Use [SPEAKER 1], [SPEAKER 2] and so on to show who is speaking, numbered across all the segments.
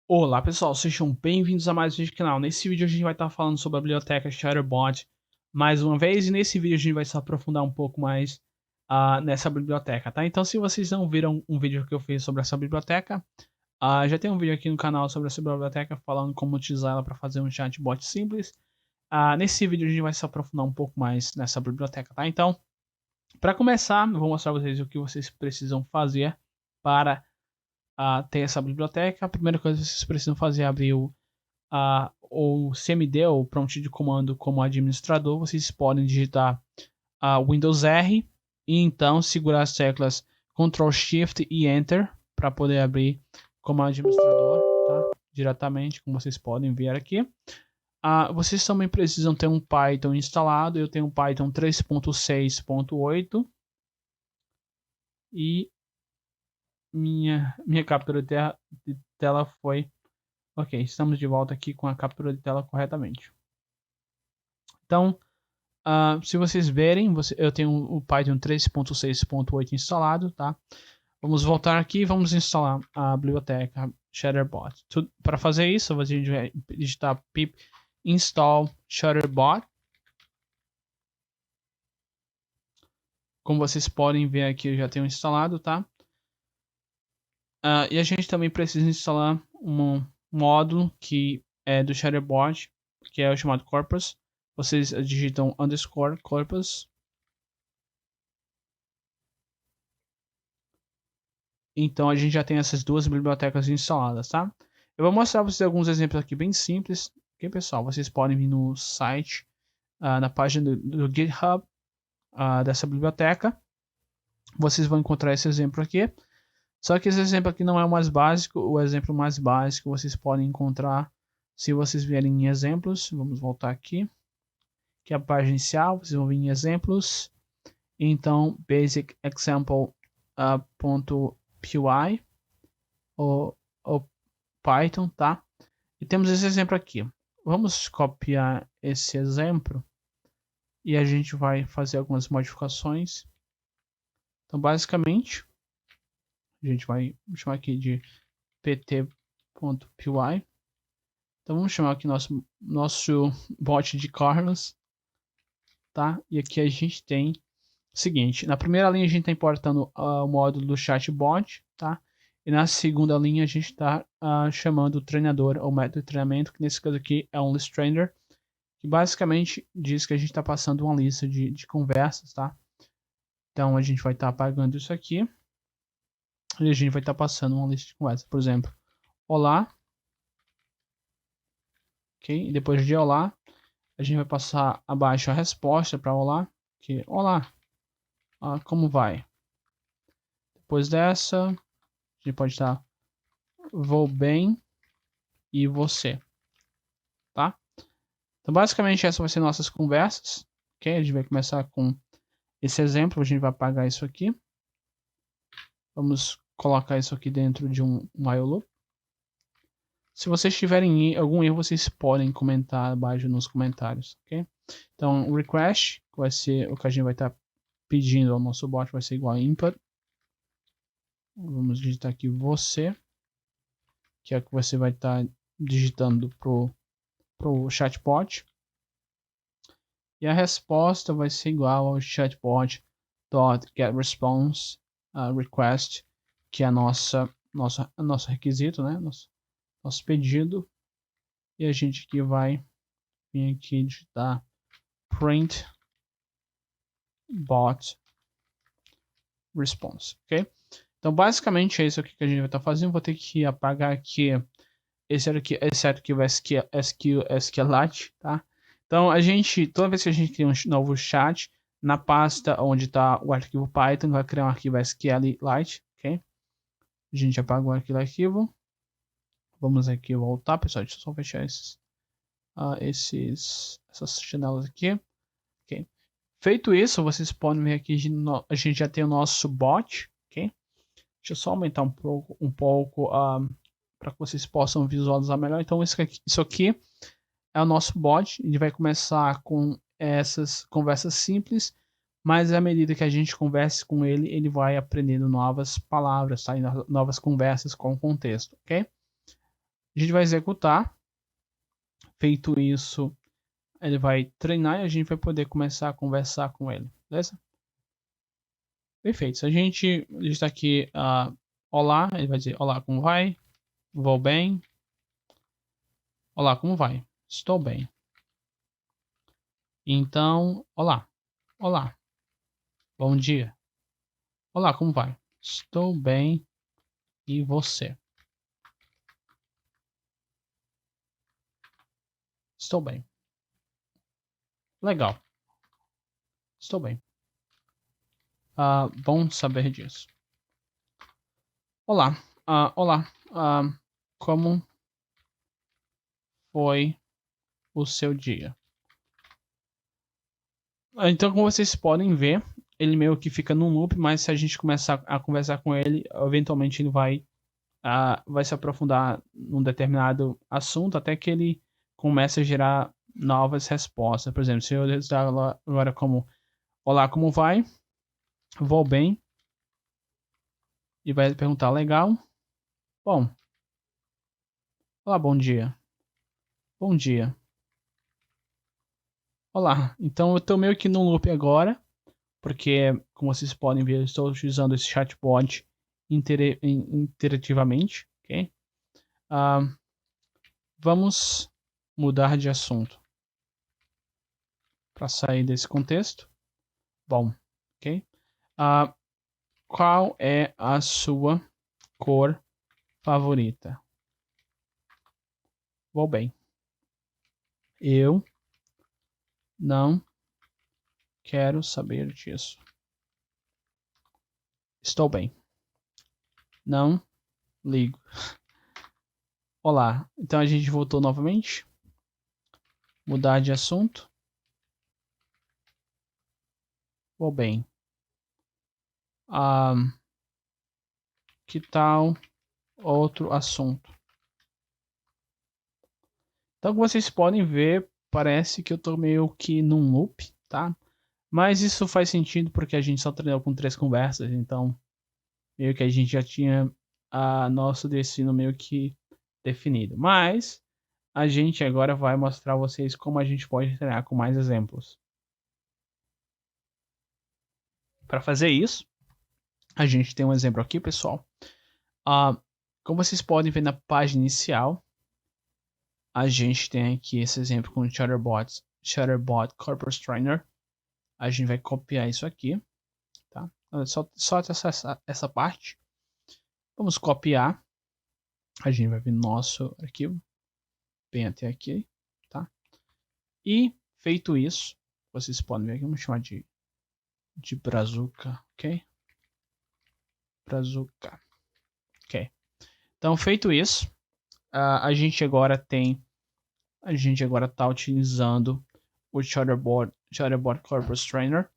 [SPEAKER 1] Olá pessoal, sejam bem-vindos a mais um vídeo do canal. Nesse vídeo a gente vai estar falando sobre a biblioteca Chatterbot mais uma vez, e nesse vídeo a gente vai se aprofundar um pouco mais nessa biblioteca, tá? Então, se vocês não viram um vídeo que eu fiz sobre essa biblioteca, já tem um vídeo aqui no canal sobre essa biblioteca falando como utilizar ela para fazer um chatbot simples. Nesse vídeo a gente vai se aprofundar um pouco mais nessa biblioteca, tá? Então, para começar, eu vou mostrar para vocês o que vocês precisam fazer para ter essa biblioteca. A primeira coisa que vocês precisam fazer é abrir o CMD, ou prompt de comando como administrador. Vocês podem digitar Windows R e então segurar as teclas Ctrl Shift e Enter para poder abrir como administrador, tá? Diretamente, como vocês podem ver aqui. Vocês também precisam ter um Python instalado. Eu tenho um Python 3.6.8 e minha captura de tela foi ok. Estamos de volta aqui com a captura de tela corretamente. Então, se vocês verem, eu tenho o Python 3.6.8 instalado, tá? Vamos voltar aqui e vamos instalar a biblioteca Chatterbot. Para fazer isso, a gente vai digitar pip install Chatterbot. Como vocês podem ver aqui, eu já tenho instalado, tá? E a gente também precisa instalar um módulo que é do Chatterbot, que é o chamado Corpus. Vocês digitam underscore corpus. Então a gente já tem essas duas bibliotecas instaladas, tá? Eu vou mostrar para vocês alguns exemplos aqui bem simples. Ok, pessoal? Vocês podem vir no site, na página do GitHub dessa biblioteca. Vocês vão encontrar esse exemplo aqui. Só que esse exemplo aqui não é o mais básico. O exemplo mais básico vocês podem encontrar se vocês vierem em exemplos. Vamos voltar aqui. Que é a página inicial. Vocês vão vir em exemplos. Então, basic example.py ou Python, tá? E temos esse exemplo aqui. Vamos copiar esse exemplo e a gente vai fazer algumas modificações. Então, basicamente, a gente vai chamar aqui de pt.py. Então, vamos chamar aqui nosso bot de Carlos, tá? E aqui a gente tem o seguinte: na primeira linha a gente está importando o módulo do chatbot, tá? E na segunda linha a gente está chamando o treinador ou método de treinamento, que nesse caso aqui é um listrainer, que basicamente diz que a gente está passando uma lista de conversas, tá? Então a gente vai estar apagando isso aqui e a gente vai estar passando uma lista de conversas. Por exemplo, olá, ok? E depois de olá, a gente vai passar abaixo a resposta para olá, que olá, como vai? Depois dessa, a gente pode estar vou bem e você, tá? Então basicamente essa vai ser nossas conversas, ok? A gente vai começar com esse exemplo, a gente vai apagar isso aqui. Vamos colocar isso aqui dentro de um while loop. Se vocês tiverem algum erro, vocês podem comentar abaixo nos comentários, ok? Então, o request, que vai ser o que a gente vai estar pedindo ao nosso bot, vai ser igual a input. Vamos digitar aqui você, que é o que você vai estar digitando pro chatbot. E a resposta vai ser igual ao chatbot.getResponse request, que é nosso requisito, né? Nosso pedido. E a gente aqui vai vir aqui digitar print bot response, ok? Então basicamente é isso aqui que a gente vai estar fazendo. Vou ter que apagar aqui esse aqui vai SQLite, tá? Então a gente, toda vez que a gente tem um novo chat, na pasta onde está o arquivo Python, vai criar um arquivo SQLite, ok? A gente apaga o arquivo. Vamos aqui voltar, pessoal. Deixa eu só fechar essas janelas aqui. Ok. Feito isso, vocês podem ver aqui, a gente já tem o nosso bot, ok? Deixa eu só aumentar um pouco para que vocês possam visualizar melhor. Então isso aqui é o nosso bot. Ele vai começar com essas conversas simples, mas à medida que a gente converse com ele, ele vai aprendendo novas palavras, tá? E novas conversas com o contexto, ok? A gente vai executar. Feito isso, ele vai treinar e a gente vai poder começar a conversar com ele, beleza? Perfeito. Se a gente digitar aqui, olá, ele vai dizer, olá, como vai? Vou bem. Olá, como vai? Estou bem. Então, olá. Olá. Bom dia. Olá, como vai? Estou bem. E você? Estou bem. Legal. Estou bem. Bom saber disso. Olá. Olá. Como foi o seu dia? Então, como vocês podem ver, ele meio que fica num loop, mas se a gente começar a conversar com ele, eventualmente ele vai se aprofundar num determinado assunto até que ele comece a gerar novas respostas. Por exemplo, se eu digitar agora como olá, como vai? Vou bem. E vai perguntar legal. Bom. Olá, bom dia. Bom dia. Olá. Então eu estou meio que num loop agora, porque como vocês podem ver, eu estou utilizando esse chatbot interativamente, ok? Vamos mudar de assunto para sair desse contexto. Bom, ok? Qual é a sua cor favorita? Vou bem. Eu não quero saber disso. Estou bem. Não ligo. Olá. Então a gente voltou novamente. Mudar de assunto. Vou bem. Que tal outro assunto? Então, como vocês podem ver, parece que eu tô meio que num loop, tá? Mas isso faz sentido porque a gente só treinou com 3 conversas, então meio que a gente já tinha nosso destino meio que definido. Mas a gente agora vai mostrar a vocês como a gente pode treinar com mais exemplos. Para fazer isso, a gente tem um exemplo aqui, pessoal. Como vocês podem ver na página inicial, a gente tem aqui esse exemplo com o Chatterbot Corpus Trainer. A gente vai copiar isso aqui, tá? Só essa parte. Vamos copiar. A gente vai vir no nosso arquivo, bem até aqui, tá? E feito isso, vocês podem ver aqui, vamos chamar de Brazuca, ok? Brazuca, ok. Então, feito isso, a gente agora está utilizando o Chatterbot Corpus Trainer,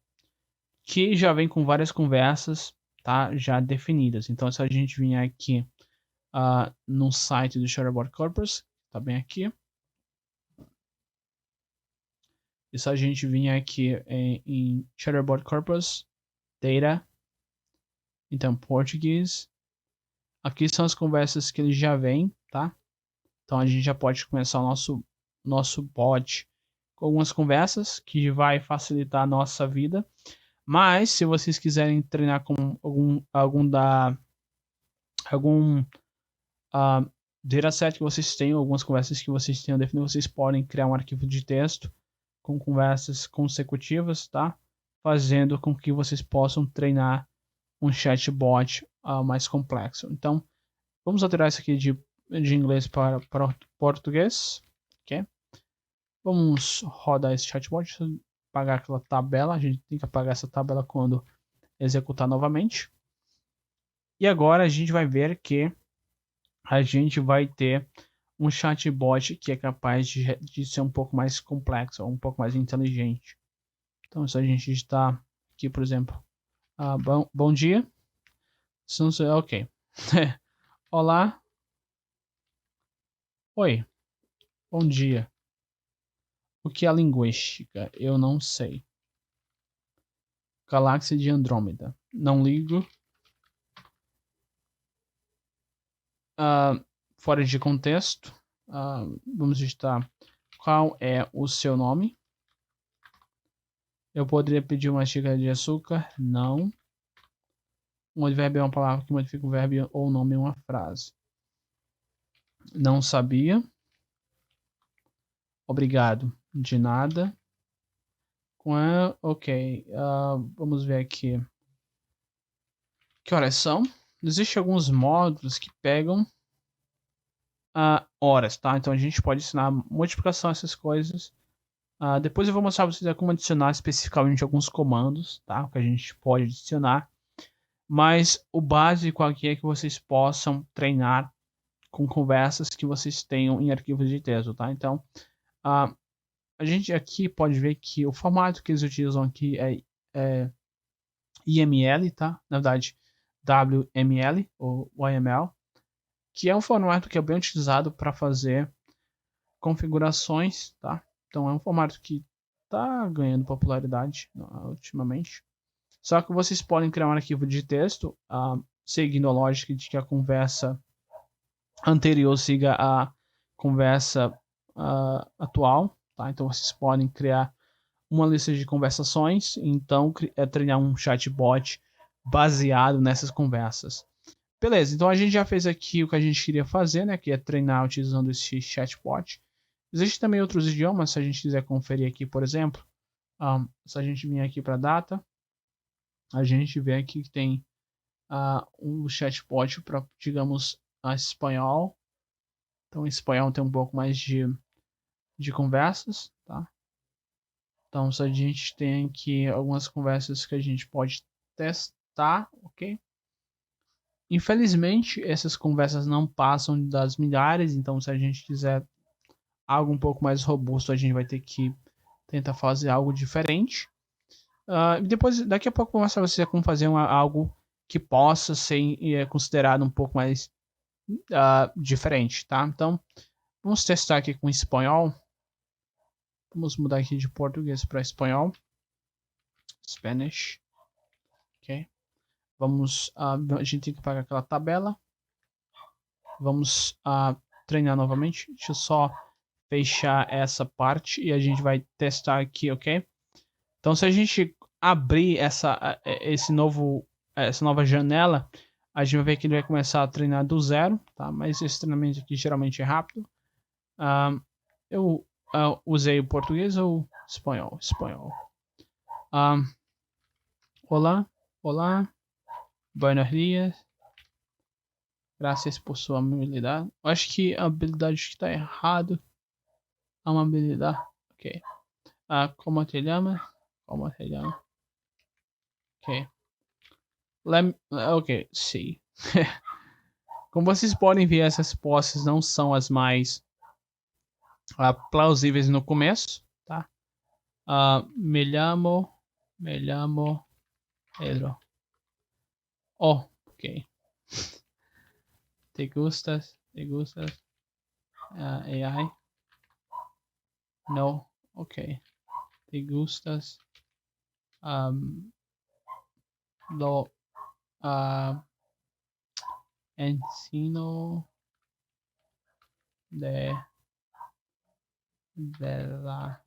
[SPEAKER 1] que já vem com várias conversas, tá? Já definidas. Então, se a gente vier aqui no site do Chatterbot Corpus, tá bem aqui. E se a gente vier aqui em Chatterbot Corpus Data, então português, aqui são as conversas que ele já vem, tá? Então a gente já pode começar o nosso bot com algumas conversas que vai facilitar a nossa vida. Mas se vocês quiserem treinar com algum dataset que vocês tenham, algumas conversas que vocês tenham definido, vocês podem criar um arquivo de texto com conversas consecutivas, tá? Fazendo com que vocês possam treinar um chatbot mais complexo. Então, vamos alterar isso aqui de inglês para português, ok? Vamos rodar esse chatbot, apagar aquela tabela, a gente tem que apagar essa tabela quando executar novamente. E agora a gente vai ver que a gente vai ter um chatbot que é capaz de ser um pouco mais complexo, um pouco mais inteligente. Então, se a gente digitar aqui, por exemplo, bom dia, ok. Olá, oi, bom dia. O que é linguística? Eu não sei. Galáxia de Andrômeda. Não ligo. fora de contexto. Vamos digitar qual é o seu nome. Eu poderia pedir uma xícara de açúcar? Não. Um advérbio é uma palavra que modifica o verbo ou o nome em uma frase. Não sabia. Obrigado. De nada. Ok. Vamos ver aqui. Que horas são? Existem alguns módulos que pegam horas, tá? Então a gente pode ensinar multiplicação, essas coisas. Depois eu vou mostrar para vocês como adicionar especificamente alguns comandos, tá? Que a gente pode adicionar. Mas o básico aqui é que vocês possam treinar com conversas que vocês tenham em arquivos de texto, tá? Então, a gente aqui pode ver que o formato que eles utilizam aqui é IML, tá? Na verdade, WML ou YML, que é um formato que é bem utilizado para fazer configurações, tá? Então é um formato que está ganhando popularidade ultimamente. Só que vocês podem criar um arquivo de texto seguindo a lógica de que a conversa anterior siga a conversa atual, tá? Então vocês podem criar uma lista de conversações, então treinar um chatbot baseado nessas conversas. Beleza, então a gente já fez aqui o que a gente queria fazer, né? Que é treinar utilizando esse chatbot. Existem também outros idiomas, se a gente quiser conferir aqui, por exemplo. Se a gente vir aqui para data, a gente vê aqui que tem um chatbot para, digamos, espanhol. Então, em espanhol tem um pouco mais de conversas, tá? Então, se a gente tem aqui algumas conversas que a gente pode testar, ok? Infelizmente, essas conversas não passam das milhares, então se a gente quiser algo um pouco mais robusto, a gente vai ter que tentar fazer algo diferente. Depois, daqui a pouco, eu vou mostrar você como fazer algo que possa ser considerado um pouco mais diferente, tá? Então, vamos testar aqui com espanhol. Vamos mudar aqui de português para espanhol. Spanish. Ok. Vamos, a gente tem que pagar aquela tabela. Vamos treinar novamente. Deixa eu só fechar essa parte e a gente vai testar aqui, ok? Então, se a gente abrir essa nova janela, a gente vai ver que ele vai começar a treinar do zero, tá? Mas esse treinamento aqui geralmente é rápido. Eu usei o português ou espanhol? Espanhol. Olá, olá, buenos dias. Graças por sua habilidade. Eu acho que a habilidade está errado. Amabilidade. Ok. Como te llama? Como te llama? Ok. Ok, sim. Como vocês podem ver, essas respostas não são as mais plausíveis no começo, tá? Me llamo Pedro. Oh, ok. Te gustas? AI? No, ok. Te gustas? Lo ensino de la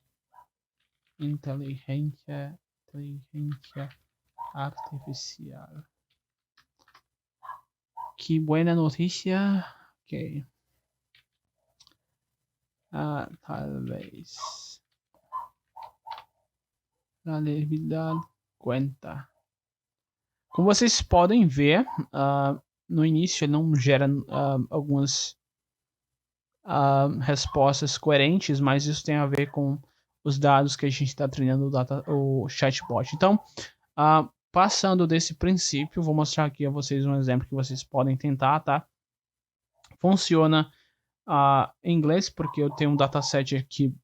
[SPEAKER 1] inteligencia artificial. Qué buena noticia. Ok. Tal vez. La legalidad cuenta. Como vocês podem ver, no início ele não gera algumas respostas coerentes, mas isso tem a ver com os dados que a gente está treinando o chatbot. Então, passando desse princípio, vou mostrar aqui a vocês um exemplo que vocês podem tentar, tá? Funciona em inglês, porque eu tenho um dataset aqui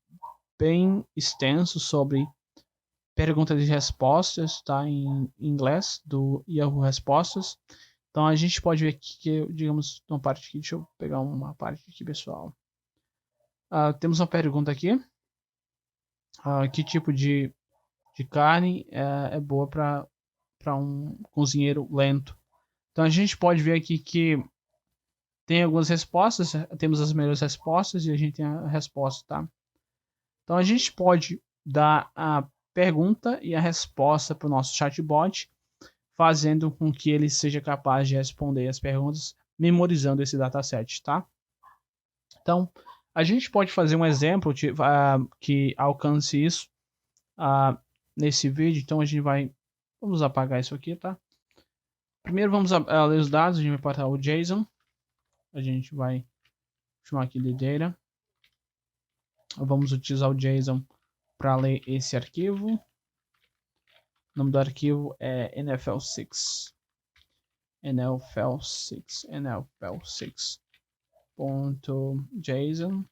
[SPEAKER 1] bem extenso sobre perguntas e respostas, tá? Em inglês, do Yahoo Respostas. Então a gente pode ver aqui que, digamos, uma parte aqui, deixa eu pegar uma parte aqui, pessoal. Temos uma pergunta aqui. Que tipo de carne é boa para um cozinheiro lento? Então a gente pode ver aqui que tem algumas respostas, temos as melhores respostas e a gente tem a resposta, tá? Então a gente pode dar a pergunta e a resposta para o nosso chatbot, fazendo com que ele seja capaz de responder as perguntas, memorizando esse dataset, tá? Então, a gente pode fazer um exemplo que alcance isso nesse vídeo. Então, vamos apagar isso aqui, tá? Primeiro, vamos ler os dados. A gente vai botar o JSON. A gente vai chamar aqui de data. Vamos utilizar o JSON para ler esse arquivo. O nome do arquivo é NFL6. NFL6.json.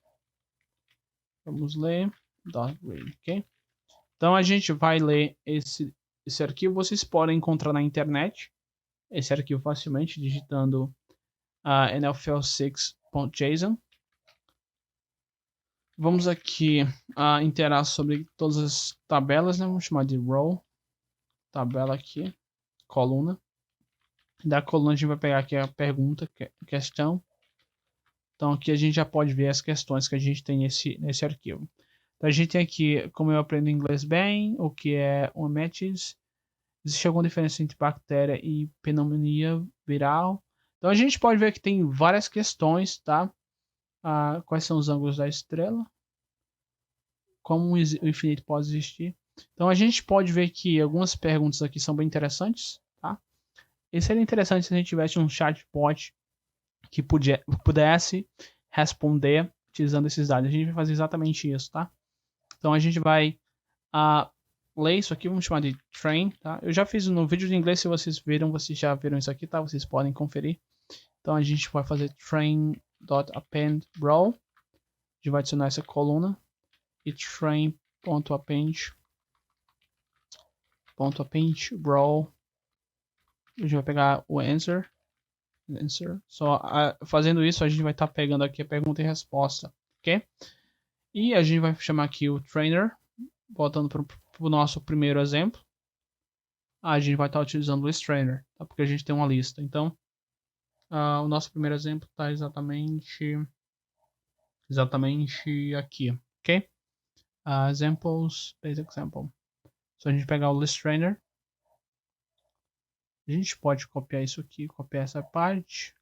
[SPEAKER 1] Vamos ler. .read, ok? Então a gente vai ler esse arquivo. Vocês podem encontrar na internet esse arquivo facilmente digitando NFL6.json. Vamos aqui interar sobre todas as tabelas, né? Vamos chamar de row, tabela aqui, coluna. Da coluna a gente vai pegar aqui a pergunta, questão. Então aqui a gente já pode ver as questões que a gente tem nesse arquivo. Então a gente tem aqui como eu aprendo inglês bem, o que é uma metis, existe alguma diferença entre bactéria e pneumonia viral. Então a gente pode ver que tem várias questões, tá? Quais são os ângulos da estrela? Como o infinito pode existir? Então a gente pode ver que algumas perguntas aqui são bem interessantes, tá? E seria interessante se a gente tivesse um chatbot que pudesse responder utilizando esses dados. A gente vai fazer exatamente isso, tá? Então a gente vai ler isso aqui, vamos chamar de train, tá? Eu já fiz no vídeo de inglês, se vocês já viram isso aqui, tá? Vocês podem conferir. Então a gente vai fazer train.append row. A gente vai adicionar essa coluna e train.append row. A gente vai pegar o answer. Só fazendo isso a gente vai estar pegando aqui a pergunta e resposta, ok? E a gente vai chamar aqui o trainer, voltando para o nosso primeiro exemplo. A gente vai estar utilizando o list trainer, tá? Porque a gente tem uma lista. Então, o nosso primeiro exemplo está exatamente aqui, ok? Examples, basic example. Se a gente pegar o list trainer, a gente pode copiar isso aqui, copiar essa parte,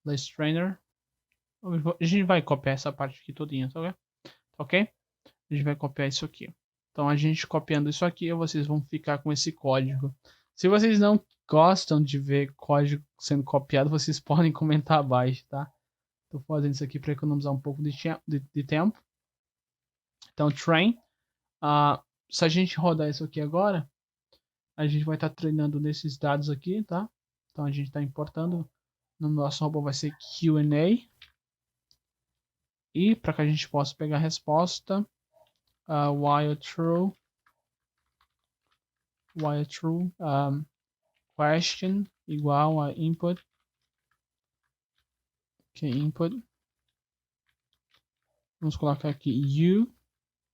[SPEAKER 1] list trainer. A gente vai copiar essa parte aqui todinha, tá ok? A gente vai copiar isso aqui. Então a gente copiando isso aqui, vocês vão ficar com esse código. Se vocês não gostam de ver código sendo copiado, vocês podem comentar abaixo, tá? Estou fazendo isso aqui para economizar um pouco de tempo. Então train. Se a gente rodar isso aqui agora, a gente vai estar treinando nesses dados aqui, tá? Então a gente está importando. No nosso robô vai ser Q&A. E para que a gente possa pegar a resposta, while true, question igual a input. Ok, input. Vamos colocar aqui you.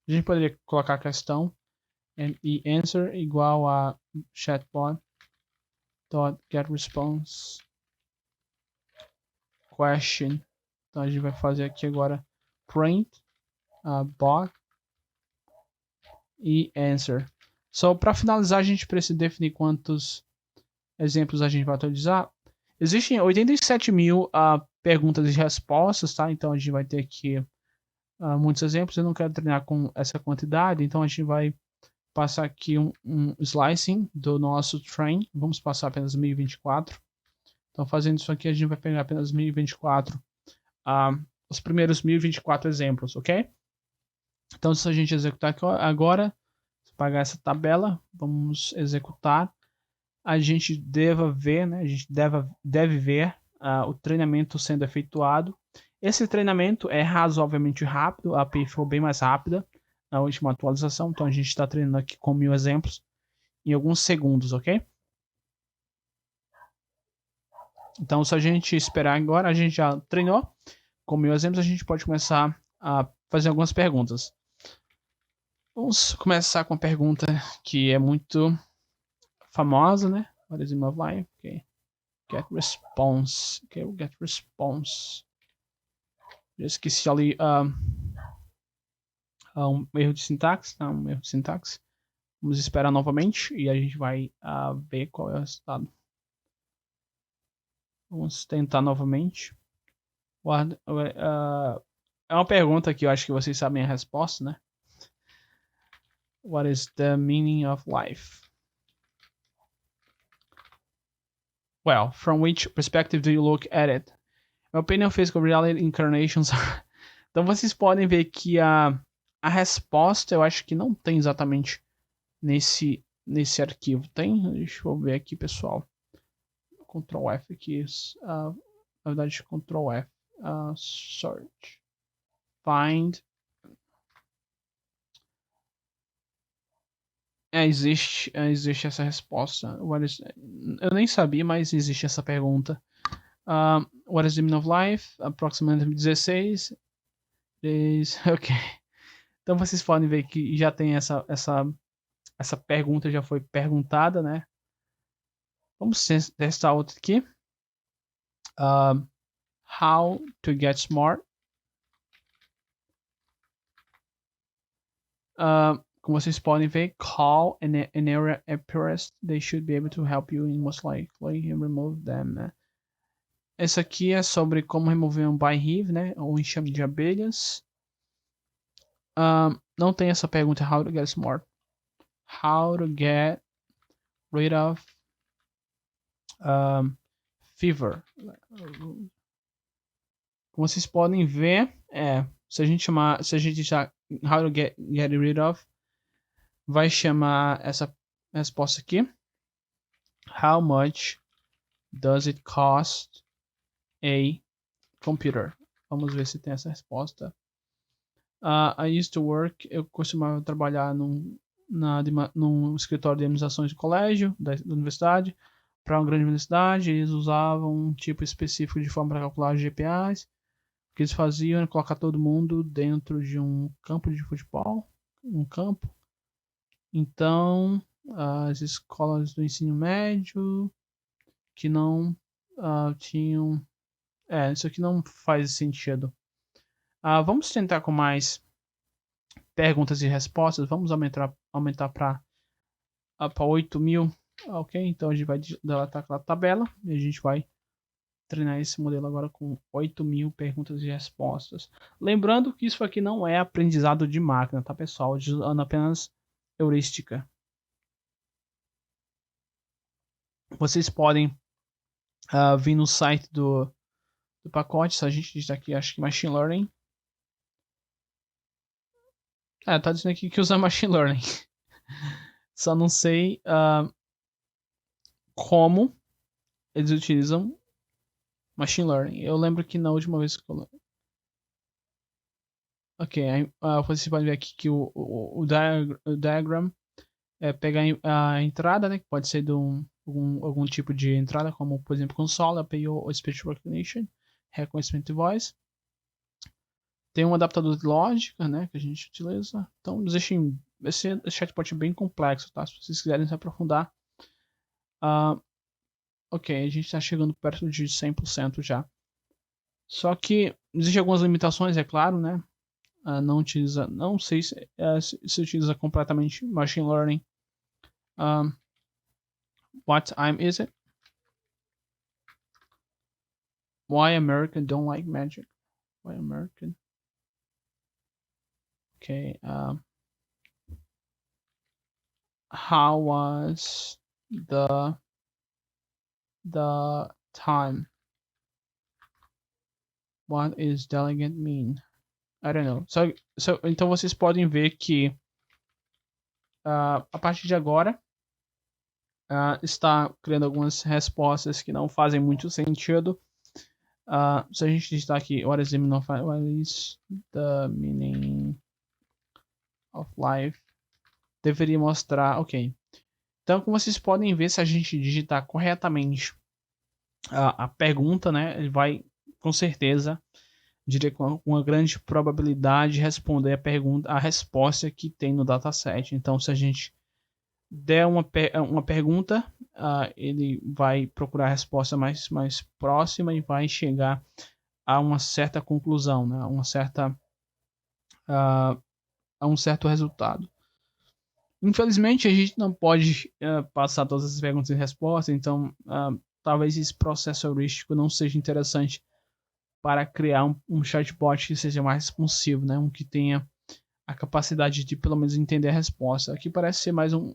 [SPEAKER 1] A gente poderia colocar a questão. E answer igual a chatbot.getResponse question. Então a gente vai fazer aqui agora print bot e answer. Só para finalizar, a gente precisa definir quantos exemplos a gente vai utilizar. Existem 87 mil perguntas e respostas, tá? Então a gente vai ter aqui muitos exemplos. Eu não quero treinar com essa quantidade, então a gente vai passar aqui um slicing do nosso train. Vamos passar apenas 1024. Então fazendo isso aqui, a gente vai pegar apenas 1024. Os primeiros 1024 exemplos, ok? Então se a gente executar agora, apagar essa tabela, vamos executar. A gente deve ver, né? A gente deve ver o treinamento sendo efetuado. Esse treinamento é razoavelmente rápido, a API ficou bem mais rápida na última atualização, então a gente está treinando aqui com 1000 exemplos em alguns segundos, ok? Então se a gente esperar agora, a gente já treinou com 1000 exemplos, a gente pode começar a fazer algumas perguntas. Vamos começar com a pergunta que é muito famosa, né? What is in my life? Okay. Get response. Ok, o get response. Eu esqueci ali um erro de sintaxe, tá? Um erro de sintaxe. Vamos esperar novamente e a gente vai ver qual é o resultado. Vamos tentar novamente. É uma pergunta que eu acho que vocês sabem a resposta, né? What is the meaning of life? Well, from which perspective do you look at it? My opinion of physical reality incarnations. Então vocês podem ver que a resposta eu acho que não tem exatamente nesse arquivo. Tem? Deixa eu ver aqui, pessoal. Ctrl F aqui. Na verdade, Ctrl F. Search. Find. Existe essa resposta. Eu nem sabia, mas existe essa pergunta. What is the meaning of life? Aproximadamente 16. Ok. Então vocês podem ver que já tem essa pergunta, já foi perguntada, né? Vamos testar outra aqui. How to get smart. Como vocês podem ver, call an area apiarist. They should be able to help you in most likely remove them. Né? Essa aqui é sobre como remover um hive, né? Ou enxame de abelhas. Não tem essa pergunta, how to get smart. How to get rid of fever. Como vocês podem ver, se a gente já how to get rid of, vai chamar essa resposta aqui. How much does it cost a computer? Vamos ver se tem essa resposta. I used to work, eu costumava trabalhar num escritório de administrações de colégio, da universidade, para uma grande universidade. Eles usavam um tipo específico de forma para calcular GPAs. O que eles faziam era colocar todo mundo dentro de um campo de futebol, Então, as escolas do ensino médio que não tinham... isso aqui não faz sentido. Vamos tentar com mais perguntas e respostas. Vamos aumentar para 8.000. Ok, então a gente vai deletar aquela tabela e a gente vai treinar esse modelo agora com 8.000 perguntas e respostas. Lembrando que isso aqui não é aprendizado de máquina, tá, pessoal? Usando apenas heurística. Vocês podem vir no site do pacote. Se a gente digitar aqui, acho que Machine Learning. Tá dizendo aqui que usa Machine Learning. Só não sei como eles utilizam Machine Learning. Eu lembro que na última vez que eu... Ok, vocês podem ver aqui que o diagram pega a entrada, né? Que pode ser de algum tipo de entrada, como por exemplo console, API ou Speech Recognition, Reconhecimento de voz. Tem um adaptador de lógica, né? Que a gente utiliza. Então, esse chatbot é bem complexo, tá? Se vocês quiserem se aprofundar. Ok, a gente está chegando perto de 100% já. Só que existem algumas limitações, é claro, né? Não sei se utiliza completamente Machine Learning. What time is it? Why American don't like magic? Why American? Okay. How was the time? What is delegate mean? I don't know. Então vocês podem ver que a partir de agora está criando algumas respostas que não fazem muito sentido. Se a gente digitar aqui, what is the meaning of life? Deveria mostrar, ok. Então, como vocês podem ver, se a gente digitar corretamente a pergunta, né, ele vai, com certeza, diria com uma grande probabilidade, responder a resposta que tem no dataset. Então, se a gente der uma pergunta ele vai procurar a resposta mais próxima e vai chegar a uma certa conclusão, né? A um certo resultado. Infelizmente, a gente não pode passar todas as perguntas e respostas, então talvez esse processo heurístico não seja interessante para criar um chatbot que seja mais responsivo, né? Um que tenha a capacidade de pelo menos entender a resposta. Aqui parece ser mais um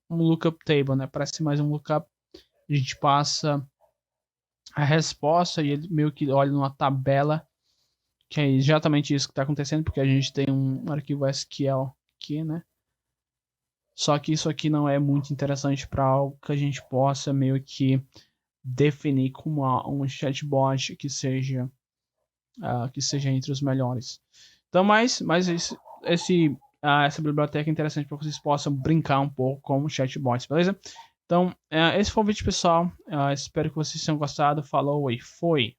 [SPEAKER 1] lookup table, né? Parece ser mais um lookup. A gente passa a resposta e ele meio que olha numa tabela, que é exatamente isso que está acontecendo, porque a gente tem um arquivo SQL aqui, né? Só que isso aqui não é muito interessante para algo que a gente possa meio que definir como um chatbot que seja entre os melhores. Então, essa biblioteca é interessante para vocês possam brincar um pouco com o chatbots, beleza? Então, esse foi o vídeo, pessoal. Espero que vocês tenham gostado. Falou e foi!